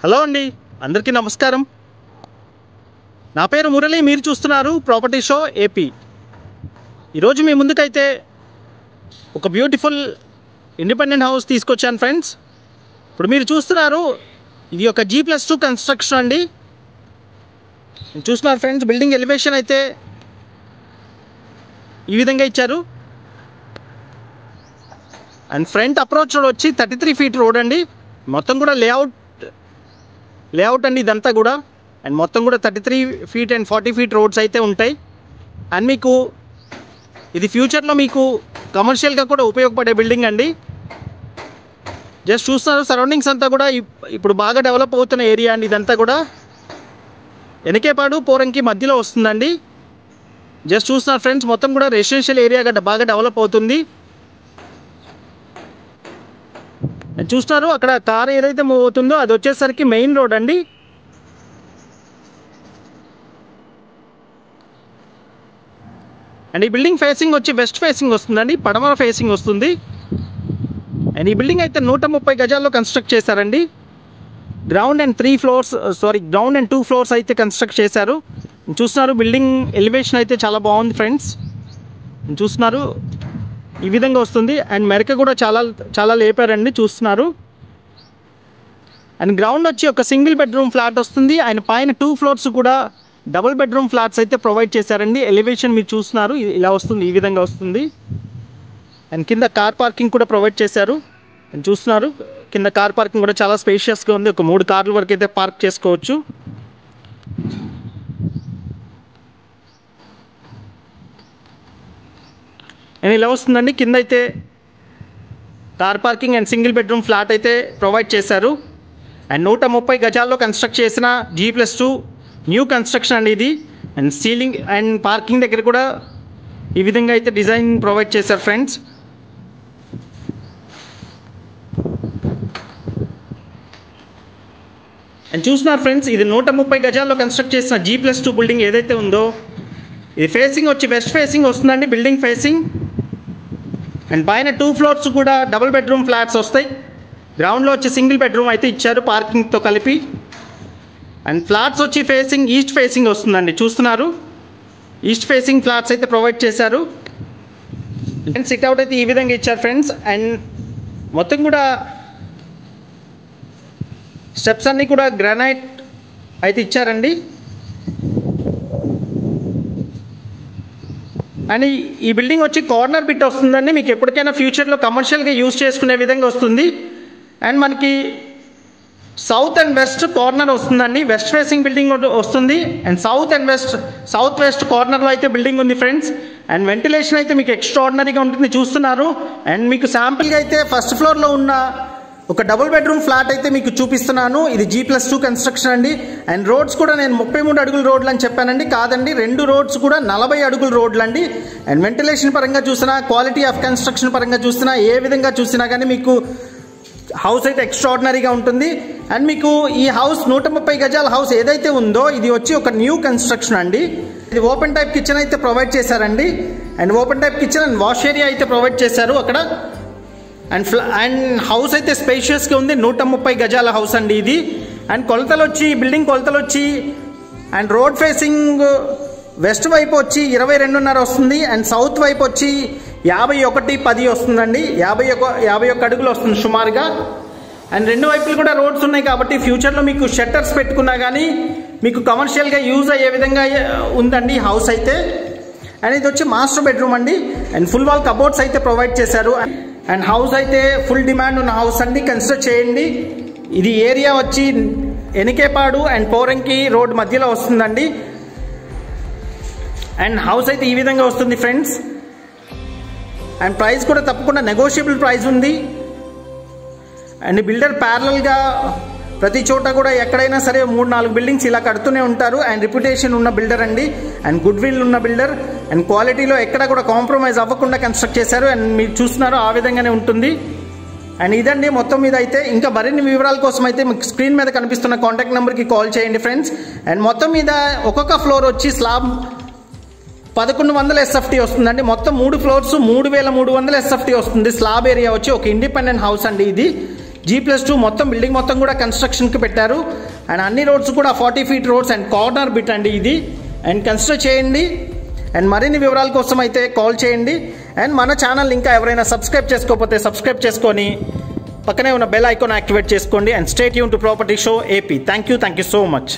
Hello అండి, అందరికీ నమస్కారం. నా పేరు మురళి, మీరు చూస్తున్నారు ప్రాపర్టీ షో ఏపీ. ఈరోజు మీ ముందుకైతే ఒక బ్యూటిఫుల్ ఇండిపెండెంట్ హౌస్ తీసుకొచ్చాను ఫ్రెండ్స్. ఇప్పుడు మీరు చూస్తున్నారు, ఇది ఒక G+2 కన్స్ట్రక్షన్ అండి. చూస్తున్నారు ఫ్రెండ్స్, బిల్డింగ్ ఎలివేషన్ అయితే ఈ విధంగా ఇచ్చారు. అండ్ ఫ్రంట్ అప్రోచ్ రోడ్ వచ్చి 33 ఫీట్ రోడ్ అండి. మొత్తం కూడా లేఅవుట్ అండి ఇదంతా కూడా. అండ్ మొత్తం కూడా 33 ఫీట్ అండ్ 40 ఫీట్ రోడ్స్ అయితే ఉంటాయి. అండ్ మీకు ఇది ఫ్యూచర్లో మీకు కమర్షియల్గా కూడా ఉపయోగపడే బిల్డింగ్ అండి. జస్ట్ చూస్తున్నారు, సరౌండింగ్స్ అంతా కూడా ఇప్పుడు బాగా డెవలప్ అవుతున్న ఏరియా అండి ఇదంతా కూడా. ఎనకేపాడు పోరంకి మధ్యలో వస్తుందండి. జస్ట్ చూస్తున్నారు ఫ్రెండ్స్, మొత్తం కూడా రెసిడెన్షియల్ ఏరియాగా బాగా డెవలప్ అవుతుంది. చూస్తున్నారు, అక్కడ కార్ ఏదైతే మూవ్ అవుతుందో అది వచ్చేసరికి మెయిన్ రోడ్ అండి. అండ్ ఈ బిల్డింగ్ ఫేసింగ్ వచ్చి వెస్ట్ ఫేసింగ్ వస్తుందండి, పడమర ఫేసింగ్ వస్తుంది. అండ్ ఈ బిల్డింగ్ అయితే 130 గజాల్లో కన్స్ట్రక్ట్ చేశారండి. గ్రౌండ్ అండ్ 2 ఫ్లోర్స్ అయితే కన్స్ట్రక్ట్ చేశారు. చూస్తున్నారు, బిల్డింగ్ ఎలివేషన్ అయితే చాలా బాగుంది ఫ్రెండ్స్. చూస్తున్నారు, ఈ విధంగా వస్తుంది. అండ్ మెరక కూడా చాలా లేపారండి, చూస్తున్నారు. అండ్ గ్రౌండ్ వచ్చి ఒక సింగిల్ బెడ్రూమ్ ఫ్లాట్ వస్తుంది. అండ్ పైన 2 ఫ్లోర్స్ కూడా డబుల్ బెడ్రూమ్ ఫ్లాట్స్ అయితే ప్రొవైడ్ చేశారండి. ఎలివేషన్ మీరు చూస్తున్నారు, ఇలా వస్తుంది, ఈ విధంగా వస్తుంది. అండ్ కింద కార్ పార్కింగ్ కూడా ప్రొవైడ్ చేశారు. అండ్ చూస్తున్నారు, కింద కార్ పార్కింగ్ కూడా చాలా స్పేషియస్గా ఉంది. ఒక 3 కార్ల వరకు అయితే పార్క్ చేసుకోవచ్చు. అండ్ ఇలా వస్తుందండి, కింద అయితే car parking and single bedroom flat అయితే ప్రొవైడ్ చేశారు. అండ్ 130 గజాల్లో కన్స్ట్రక్ట్ చేసిన G+2 న్యూ కన్స్ట్రక్షన్ అండి ఇది. అండ్ సీలింగ్ అండ్ పార్కింగ్ దగ్గర కూడా ఈ విధంగా అయితే డిజైన్ ప్రొవైడ్ చేశారు ఫ్రెండ్స్. అండ్ చూస్తున్నారు ఫ్రెండ్స్, ఇది 130 గజాల్లో కన్స్ట్రక్ట్ చేసిన G+2 బిల్డింగ్ ఏదైతే ఉందో ఇది ఫేసింగ్ వచ్చి వెస్ట్ ఫేసింగ్ వస్తుందండి, బిల్డింగ్ ఫేసింగ్. అండ్ పైన 2 ఫ్లోర్స్ కూడా డబుల్ బెడ్రూమ్ ఫ్లాట్స్ వస్తాయి. గ్రౌండ్లో వచ్చి సింగిల్ బెడ్రూమ్ అయితే ఇచ్చారు పార్కింగ్తో కలిపి. అండ్ ఫ్లాట్స్ వచ్చి ఫేసింగ్ ఈస్ట్ ఫేసింగ్ వస్తుందండి, చూస్తున్నారు. ఈస్ట్ ఫేసింగ్ ఫ్లాట్స్ అయితే ప్రొవైడ్ చేశారు. అండ్ సిట్అవుట్ అయితే ఈ విధంగా ఇచ్చారు ఫ్రెండ్స్. అండ్ మొత్తం కూడా స్టెప్స్ అన్నీ కూడా గ్రానైట్ అయితే ఇచ్చారండి. అండ్ ఈ బిల్డింగ్ వచ్చి కార్నర్ బిట్ వస్తుందండి. మీకు ఎప్పటికైనా ఫ్యూచర్లో కమర్షియల్గా యూజ్ చేసుకునే విధంగా వస్తుంది. అండ్ మనకి సౌత్ అండ్ వెస్ట్ కార్నర్ వస్తుందండి. వెస్ట్ ఫేసింగ్ బిల్డింగ్ వస్తుంది. అండ్ సౌత్ వెస్ట్ కార్నర్లో అయితే బిల్డింగ్ ఉంది ఫ్రెండ్స్. అండ్ వెంటిలేషన్ అయితే మీకు ఎక్స్ట్రాడినరీగా ఉంటుంది, చూస్తున్నారు. అండ్ మీకు శాంపుల్గా అయితే ఫస్ట్ ఫ్లోర్లో ఉన్న ఒక డబుల్ బెడ్రూమ్ ఫ్లాట్ అయితే మీకు చూపిస్తున్నాను. ఇది G+2 కన్స్ట్రక్షన్ అండి. అండ్ రోడ్స్ కూడా నేను 33 అడుగుల రోడ్లు అని చెప్పానండి, కాదండి, 2 రోడ్స్ కూడా 40 అడుగుల రోడ్లు అండి. అండ్ వెంటిలేషన్ పరంగా చూసినా, క్వాలిటీ ఆఫ్ కన్స్ట్రక్షన్ పరంగా చూసినా, ఏ విధంగా చూసినా కానీ మీకు హౌస్ అయితే ఎక్స్ట్రాడినరీగా ఉంటుంది. అండ్ మీకు ఈ హౌస్ 130 గజాల హౌస్ ఏదైతే ఉందో ఇది వచ్చి ఒక న్యూ కన్స్ట్రక్షన్ అండి. ఇది ఓపెన్ టైప్ కిచెన్ అయితే ప్రొవైడ్ చేశారండి. And open type kitchen and wash area అయితే ప్రొవైడ్ చేశారు అక్కడ. అండ్ హౌస్ అయితే స్పేషియస్గా ఉంది. 130 గజాల హౌస్ అండి ఇది. అండ్ కొలతలు వచ్చి, బిల్డింగ్ కొలతలు వచ్చి, అండ్ రోడ్ ఫేసింగ్ వెస్ట్ వైపు వచ్చి 22.5 వస్తుంది. అండ్ సౌత్ వైపు వచ్చి 51-10 వస్తుందండి. 51 అడుగులు వస్తుంది సుమారుగా. అండ్ 2 వైపులు కూడా రోడ్స్ ఉన్నాయి కాబట్టి ఫ్యూచర్లో మీకు షట్టర్స్ పెట్టుకున్నా కానీ మీకు కమర్షియల్గా యూజ్ అయ్యే విధంగా ఉందండి హౌస్ అయితే. అండ్ ఇది వచ్చి మాస్టర్ బెడ్రూమ్ అండి. అండ్ ఫుల్ వాల్ కబోర్డ్స్ అయితే ప్రొవైడ్ చేశారు. అండ్ హౌస్ అయితే ఫుల్ డిమాండ్ ఉన్న హౌస్ అండి, కన్సిడర్ చేయండి. ఇది ఏరియా వచ్చి ఎనకేపాడు అండ్ పోరంకి రోడ్ మధ్యలో వస్తుందండి. అండ్ హౌస్ అయితే ఈ విధంగా వస్తుంది ఫ్రెండ్స్. అండ్ ప్రైస్ కూడా తప్పకుండా నెగోషియబుల్ ప్రైస్ ఉంది. అండ్ బిల్డర్ ప్యారలల్గా ప్రతి చోట కూడా ఎక్కడైనా సరే 3-4 బిల్డింగ్స్ ఇలా కడుతూనే ఉంటారు. అండ్ రిప్యుటేషన్ ఉన్న బిల్డర్ అండి. అండ్ గుడ్ విల్ ఉన్న బిల్డర్. అండ్ క్వాలిటీలో ఎక్కడ కూడా కాంప్రమైజ్ అవ్వకుండా కన్స్ట్రక్ట్ చేశారు. అండ్ మీరు చూస్తున్నారు, ఆ విధంగానే ఉంటుంది. అండ్ ఇదండి మొత్తం మీద అయితే. ఇంకా మరిన్ని వివరాల కోసం అయితే మీకు స్క్రీన్ మీద కనిపిస్తున్న కాంటాక్ట్ నెంబర్కి కాల్ చేయండి ఫ్రెండ్స్. అండ్ మొత్తం మీద ఒక్కొక్క ఫ్లోర్ వచ్చి స్లాబ్ 1100 SFT వస్తుందండి. మొత్తం 3 ఫ్లోర్స్ 3300 SFT వస్తుంది. స్లాబ్ ఏరియా వచ్చి ఒక ఇండిపెండెంట్ హౌస్ అండి ఇది. G+2 మొత్తం బిల్డింగ్ మొత్తం కూడా కన్స్ట్రక్షన్కి పెట్టారు. అండ్ అన్ని రోడ్స్ కూడా 40 feet roads and corner bit అండి ఇది. అండ్ కన్సిడర్ చేయండి. అండ్ మరిన్ని వివరాల కోసం అయితే కాల్ చేయండి. అండ్ మన ఛానల్ ఇంకా ఎవరైనా సబ్స్క్రైబ్ చేసుకోకపోతే సబ్స్క్రైబ్ చేసుకొని పక్కనే ఉన్న బెల్ ఐకాన్ యాక్టివేట్ చేసుకోండి. And stay tune to property show AP. Thank you so much.